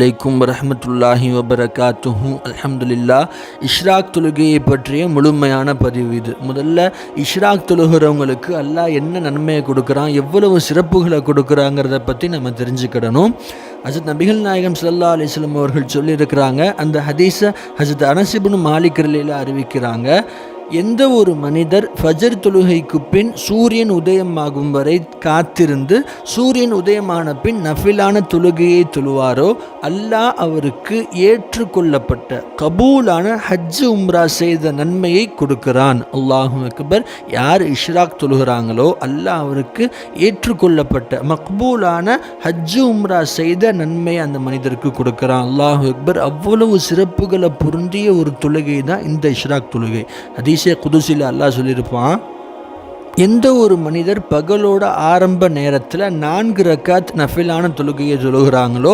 அலைக்கும் வரஹ்மத்துல்லாஹி வபரகாத்துஹு. அல்ஹம்துலில்லா. இஷ்ராக் தொழுகையை பற்றிய முழுமையான பதிவு இது. முதல்ல இஷ்ராக் தொழுகிறவங்களுக்கு அல்லாஹ் என்ன நன்மையை கொடுக்குறான், எவ்வளவு சிறப்புகளை கொடுக்குறாங்கிறத பற்றி நம்ம தெரிஞ்சுக்கிடணும். ஹஜரத் நபிகள் நாயகம் ஸல்லல்லாஹு அலைஹி வஸல்லம் அவர்கள் சொல்லியிருக்கிறாங்க. அந்த ஹதீஸை ஹஜரத் அனஸ் இப்னு மாலிக் ரலியல்லாஹு அறிவிக்கிறாங்க. எந்த ஒரு மனிதர் ஃபஜர் தொழுகைக்கு பின் சூரியன் உதயமாகும் வரை காத்திருந்து சூரியன் உதயமான பின் நஃபிலான தொழுகையை தொழுவாரோ அல்லாஹ் அவருக்கு ஏற்றுக்கொள்ளப்பட்ட கபூலான ஹஜ்ஜு உம்ரா செய்த நன்மையை கொடுக்கிறான். அல்லாஹு அக்பர். யார் இஷ்ராக் தொழுகிறாங்களோ அல்லாஹ் அவருக்கு ஏற்றுக்கொள்ளப்பட்ட மக்பூலான ஹஜ்ஜு உம்ரா செய்த நன்மையை அந்த மனிதருக்கு கொடுக்கிறான். அல்லாஹு அக்பர். அவ்வளவு சிறப்புகளை பொருந்திய ஒரு தொழுகை தான் இந்த இஷ்ராக் தொழுகை. ஹதீஸே குதுஸில் அல்லாஹ் சொல்லியிருப்பான், எந்த ஒரு மனிதர் பகலோட ஆரம்ப நேரத்தில் 4 ரக்காத் நஃபிலான தொழுகையை தொழுகிறாங்களோ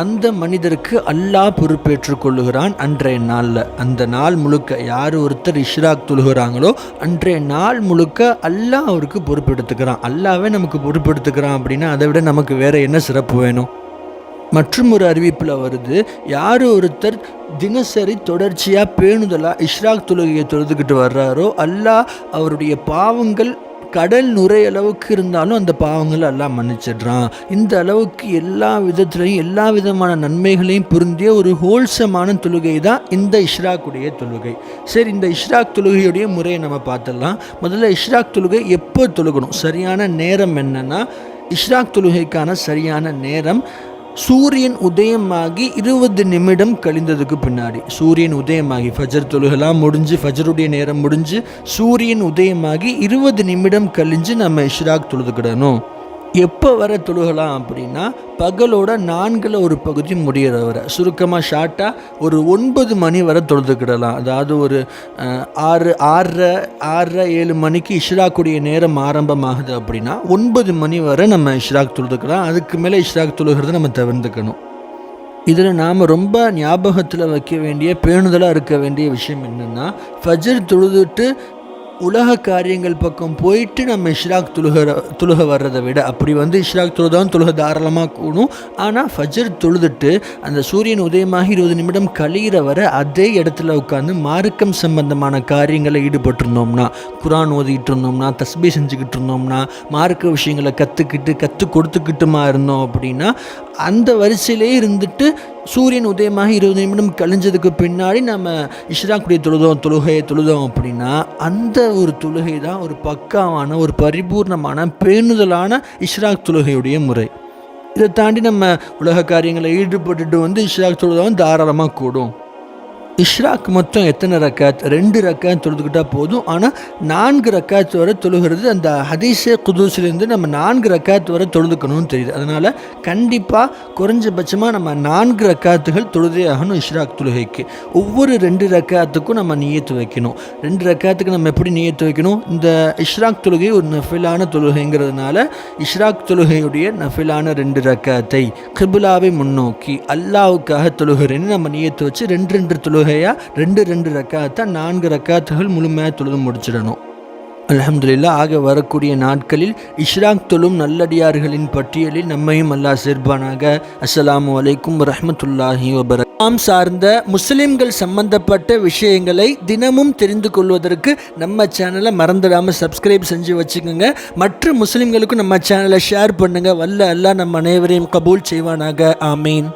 அந்த மனிதருக்கு அல்லாஹ் பொறுப்பேற்றுக் கொள்ளுகிறான் அன்றைய நாளில். அந்த நாள் முழுக்க யார் ஒருத்தர் இஷ்ராக் தொழுகிறாங்களோ அன்றைய நாள் முழுக்க அல்லாஹ் அவருக்கு பொறுப்பெடுத்துக்கிறான். அல்லாவே நமக்கு பொறுப்பெடுத்துக்கிறான் அப்படின்னா அதை விட நமக்கு வேறு என்ன சிறப்பு வேணும்? மற்றும் ஒரு அறிவிப்பில் வருது, யார் ஒருத்தர் தினசரி தொடர்ச்சியாக பேணுதலாக இஷ்ராக் தொழுகையை தொழுதுகிட்டு வர்றாரோ அல்லாஹ் அவருடைய பாவங்கள் கடல் நுரையளவுக்கு இருந்தாலும் அந்த பாவங்களை எல்லாம் மன்னிச்சிடுறான். இந்த அளவுக்கு எல்லா விதத்துலையும் எல்லா விதமான நன்மைகளையும் பொருந்திய ஒரு ஹோல்சமான தொழுகை தான் இந்த இஷ்ராக்குடைய தொழுகை. சரி, இந்த இஷ்ராக் தொழுகையுடைய முறையை நம்ம பார்த்துடலாம். முதல்ல இஷ்ராக் தொழுகை எப்போ தொழுகணும், சரியான நேரம் என்னன்னா, இஷ்ராக் தொழுகைக்கான சரியான நேரம் சூரியன் உதயமாகி 20 நிமிடம் கழிந்ததுக்கு பின்னாடி. சூரியன் உதயமாகி ஃபஜர் தொழுகலாம் முடிஞ்சு, ஃபஜருடைய நேரம் முடிஞ்சு சூரியன் உதயமாகி 20 நிமிடம் கழிஞ்சு நம்ம இஷ்ராக் தொழுதுக்கிடணும். எப்போ வர தொழுகலாம் அப்படின்னா, பகலோட 4ல் ஒரு பகுதி முடிகிற வரை, சுருக்கமாக ஷார்ட்டாக ஒரு 9 மணி வரை தொழுதுக்கிடலாம். அதாவது ஒரு 6:30 மணிக்கு இஷ்ராக்குடைய நேரம் ஆரம்பமாகுது அப்படின்னா 9 மணி வரை நம்ம இஷ்ராக் தொழுதுக்கலாம். அதுக்கு மேலே இஷ்ராக் தொழுகிறத நம்ம தவிர்த்துக்கணும். இதில் நாம் ரொம்ப ஞாபகத்தில் வைக்க வேண்டிய, பேணுதலாக இருக்க வேண்டிய விஷயம் என்னென்னா, ஃபஜர் தொழுதுட்டு உலக காரியங்கள் பக்கம் போயிட்டு நம்ம இஷ்ராக் தொழுக வர்றதை விட, அப்படி இஷ்ராக் தொழுதான் தொழுக தாராளமாக கூடும். ஆனால் ஃபஜர் தொழுதுட்டு அந்த சூரியன் உதயமாக 20 நிமிடம் கழிகிற வரை அதே இடத்துல உட்காந்து மார்க்கம் சம்பந்தமான காரியங்களை ஈடுபட்டிருந்தோம்னா, குரான் ஓதிக்கிட்டு இருந்தோம்னா, தஸ்பீ செஞ்சுக்கிட்டு இருந்தோம்னா, மார்க்க விஷயங்களை கற்றுக் கொடுத்துக்கிட்டுமா இருந்தோம் அப்படின்னா, அந்த வரிசையிலே இருந்துட்டு சூரியன் உதயமாக 20 நிமிடம் கழிஞ்சதுக்கு பின்னாடி நம்ம இஷ்ராக்குடைய தொழுகையை தொழுதோம் அப்படின்னா அந்த ஒரு தொழுகை தான் ஒரு பக்காவான, ஒரு பரிபூர்ணமான, பேணுதலான இஷ்ராக் தொழுகையுடைய முறை. இதை தாண்டி நம்ம உலக காரியங்களை ஈடுபட்டுட்டு இஷ்ராக் தொழுதான் தாராளமாக கூடும். இஷ்ராக் மொத்தம் எத்தனை ரக்காத்? 2 ரக்காத் தொழுதுக்கிட்டால் போதும். ஆனால் 4 ரக்காத் வரை தொழுகிறது அந்த ஹதீஸே குதூஸ்லேருந்து நம்ம 4 ரக்காத் வரை தொழுதுக்கணும்னு தெரியுது. அதனால் கண்டிப்பாக குறைஞ்சபட்சமாக நம்ம 4 ரக்காத்துகள் தொழுதே ஆகணும் இஷ்ராக் தொழுகைக்கு. ஒவ்வொரு 2 ரக்காத்துக்கும் நம்ம நியத்து வைக்கணும். 2 ரக்காத்துக்கு நம்ம எப்படி நியத்து வைக்கணும்? இந்த இஷ்ராக் தொழுகை ஒரு நஃபிலான தொழுகைங்கிறதுனால இஷ்ராக் தொழுகையுடைய நஃபிலான 2 ரக்காத்தை கிபிலாவை முன்னோக்கி அல்லாஹ்வுக்காக தொழுகிறேன்னு நம்ம நியத்து வச்சு 2 தொழுகையாக 2 ரக்காத்தா 4 ரக்காத்துகள் முழுமையாக தொழுது முடிச்சிடணும். அல்ஹம்துலில்லாஹ். ஆக வரக்கூடிய நாட்களில் இஷ்ராக் தொழும் நல்லடியார்களின் பட்டியலில் நம்மையும் அல்லாஹ் சேர்ப்பானாக. அஸ்ஸலாமு அலைக்கும் வரஹ்மத்துல்லாஹி வபரகாத்துஹு. சார்ந்த முஸ்லிம்கள் சம்பந்தப்பட்ட விஷயங்களை தினமும் தெரிந்து கொள்வதற்கு நம்ம சேனலை மறந்துடாமல் சப்ஸ்கிரைப் செஞ்சு வச்சுக்கோங்க. மற்ற முஸ்லிம்களுக்கும் நம்ம சேனலை ஷேர் பண்ணுங்கள். வல்ல அல்லாஹ் நம்ம அனைவரையும் கபூல் செய்வானாக. ஆமீன்.